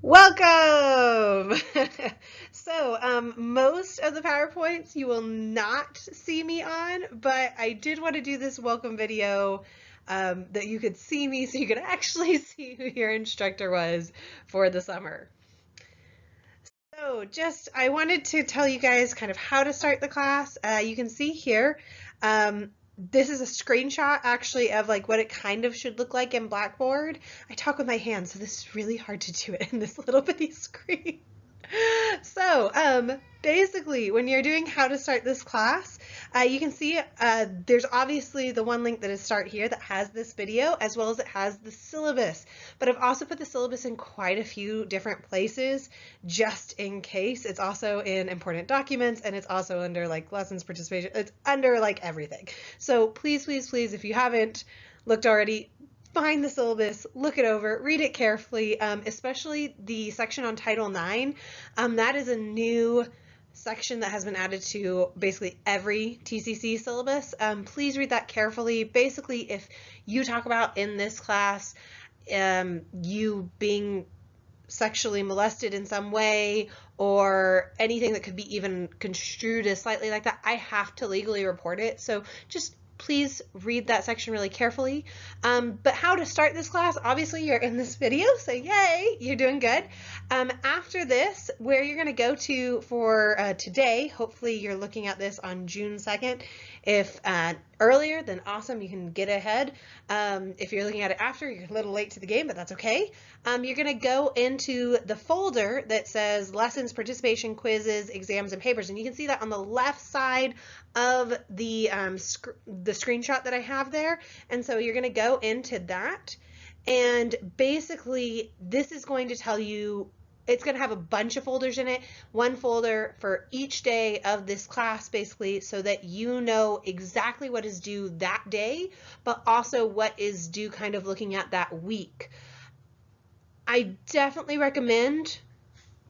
Welcome! Most of the PowerPoints you will not see me on, but I did want to do this welcome video that you could see me so you could actually see who your instructor was for the summer. I wanted to tell you guys kind of how to start the class. You can see here, this is a screenshot actually of like what it kind of should look like in Blackboard. I talk with my hands, so this is really hard to do it in this little bitty screen. Basically, when you're doing how to start this class, you can see there's obviously the one link that is start here that has this video, as well as it has the syllabus. But I've also put the syllabus in quite a few different places, just in case. It's also in important documents, and it's also under like lessons participation. It's under like everything. So please, please, please, if you haven't looked already, find the syllabus, look it over, read it carefully, especially the section on Title IX. That is a new section that has been added to basically every TCC syllabus. Please read that carefully. Basically, if you talk about in this class you being sexually molested in some way or anything that could be even construed as slightly like that, I have to legally report it. So just please read that section really carefully. But how to start this class, obviously you're in this video, so yay, you're doing good. After this, where you're gonna go to for today, hopefully you're looking at this on June 2nd. If earlier, then awesome, you can get ahead. If you're looking at it after, you're a little late to the game, but that's okay. You're gonna go into the folder that says lessons, participation, quizzes, exams, and papers, and you can see that on the left side of the screenshot that I have there. And so you're going to go into that, and basically this is going to tell you, it's going to have a bunch of folders in it, one folder for each day of this class, basically, so that you know exactly what is due that day, but also what is due kind of looking at that week. I definitely recommend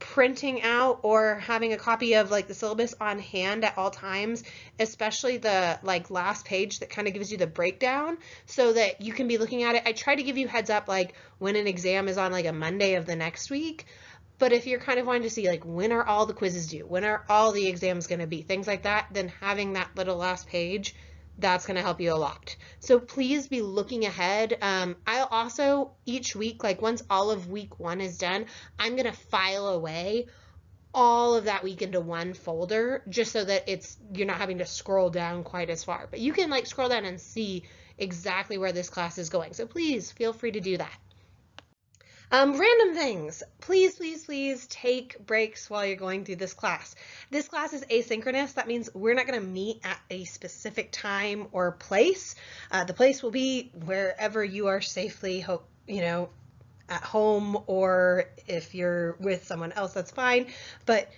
printing out or having a copy of like the syllabus on hand at all times, especially the like last page that kind of gives you the breakdown so that you can be looking at it. I try to give you heads up like when an exam is on like a Monday of the next week, but if you're kind of wanting to see like when are all the quizzes due, when are all the exams going to be, things like that, then having that little last page, that's going to help you a lot. So please be looking ahead. I'll also each week, like once all of week 1 is done, I'm going to file away all of that week into one folder just so that you're not having to scroll down quite as far. But you can like scroll down and see exactly where this class is going. So please feel free to do that. Random things. Please, please, please take breaks while you're going through this class. This class is asynchronous. That means we're not going to meet at a specific time or place. The place will be wherever you are safely, at home, or if you're with someone else, that's fine. But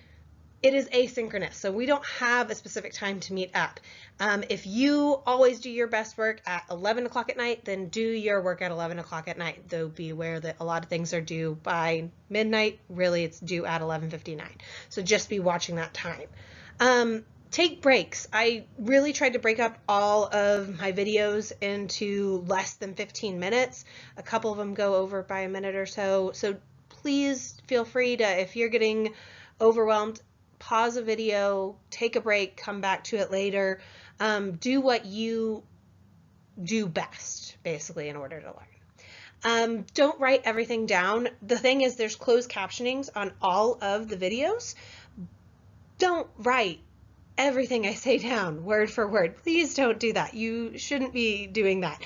it is asynchronous, so we don't have a specific time to meet up. If you always do your best work at 11 o'clock at night, then do your work at 11 o'clock at night, though be aware that a lot of things are due by midnight. Really, it's due at 11:59, so just be watching that time. Take breaks. I really tried to break up all of my videos into less than 15 minutes. A couple of them go over by a minute or so, so please feel free to, if you're getting overwhelmed, pause a video, take a break, come back to it later. Do what you do best, basically, in order to learn. Don't write everything down. The thing is, there's closed captionings on all of the videos. Don't write everything I say down word for word. Please don't do that. You shouldn't be doing that.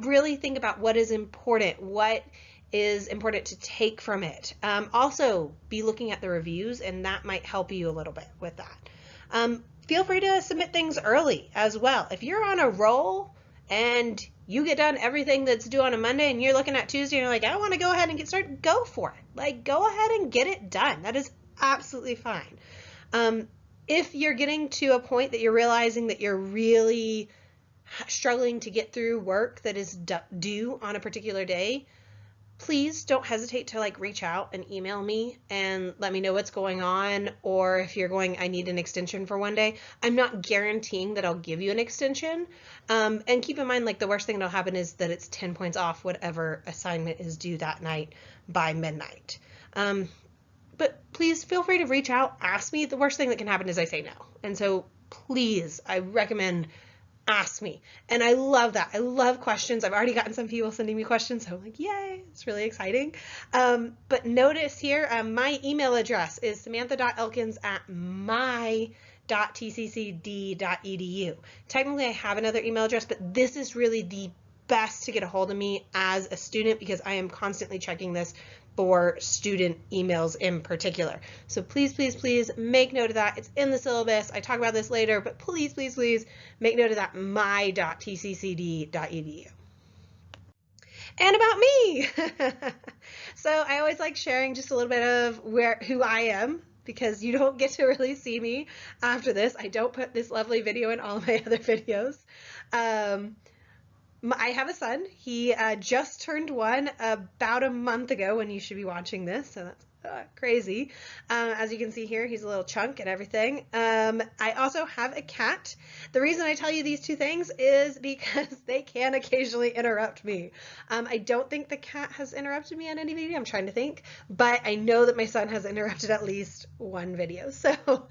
Really think about what is important, what is important to take from it. Also, be looking at the reviews, and that might help you a little bit with that. Feel free to submit things early as well. If you're on a roll and you get done everything that's due on a Monday and you're looking at Tuesday and you're like, I want to go ahead and get started, go for it. Like, go ahead and get it done. That is absolutely fine. If you're getting to a point that you're realizing that you're really struggling to get through work that is due on a particular day, please don't hesitate to like reach out and email me and let me know what's going on. Or if you're going, I need an extension for one day, I'm not guaranteeing that I'll give you an extension. And keep in mind, like the worst thing that'll happen is that it's 10 points off whatever assignment is due that night by midnight. But please feel free to reach out, ask me. The worst thing that can happen is I say no. And so please, I recommend ask me. And I love that. I love questions. I've already gotten some people sending me questions, so I'm like, yay, it's really exciting. But notice here, my email address is samantha.elkins@my.tccd.edu. Technically, I have another email address, but this is really the best to get a hold of me as a student because I am constantly checking this for student emails in particular. So please, please, please make note of that. It's in the syllabus. I talk about this later, but please, please, please make note of that my.tccd.edu. And about me. So I always like sharing just a little bit of who I am, because you don't get to really see me after this. I don't put this lovely video in all of my other videos. I have a son. He just turned 1 about a month ago when you should be watching this, so that's crazy. As you can see here, he's a little chunk and everything. I also have a cat. The reason I tell you these two things is because they can occasionally interrupt me. I don't think the cat has interrupted me on any video. I'm trying to think, but I know that my son has interrupted at least one video. So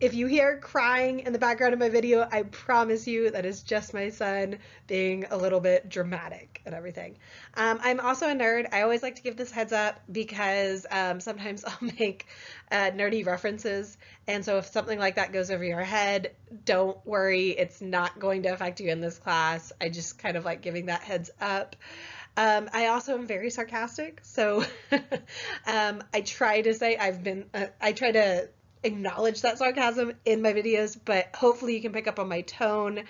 if you hear crying in the background of my video, I promise you that is just my son being a little bit dramatic and everything. I'm also a nerd. I always like to give this heads up because sometimes I'll make nerdy references. And so if something like that goes over your head, don't worry. It's not going to affect you in this class. I just kind of like giving that heads up. I also am very sarcastic. So I try to say I try to acknowledge that sarcasm in my videos, but hopefully you can pick up on my tone.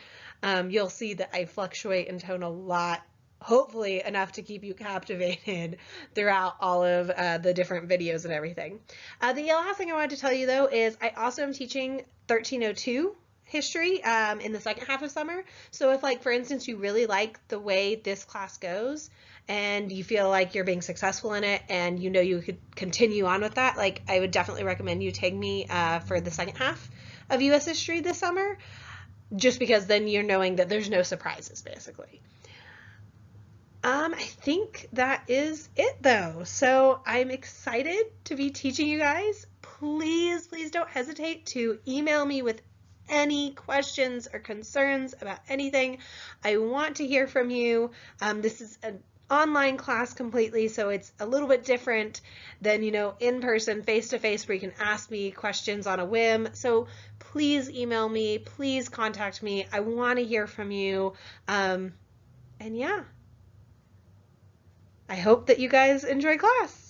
You'll see that I fluctuate in tone a lot, hopefully enough to keep you captivated throughout all of the different videos and everything. The last thing I wanted to tell you though is I also am teaching 1302 history in the second half of summer. So if, like, for instance, you really like the way this class goes and you feel like you're being successful in it and you know you could continue on with that, like, I would definitely recommend you take me for the second half of US history this summer, just because then you're knowing that there's no surprises, basically. I think that is it though. So I'm excited to be teaching you guys. Please, please don't hesitate to email me with any questions or concerns about anything. I want to hear from you. This is an online class completely, so it's a little bit different than, you know, in person, face-to-face, where you can ask me questions on a whim. So please email me, please contact me. I want to hear from you. And yeah, I hope that you guys enjoy class.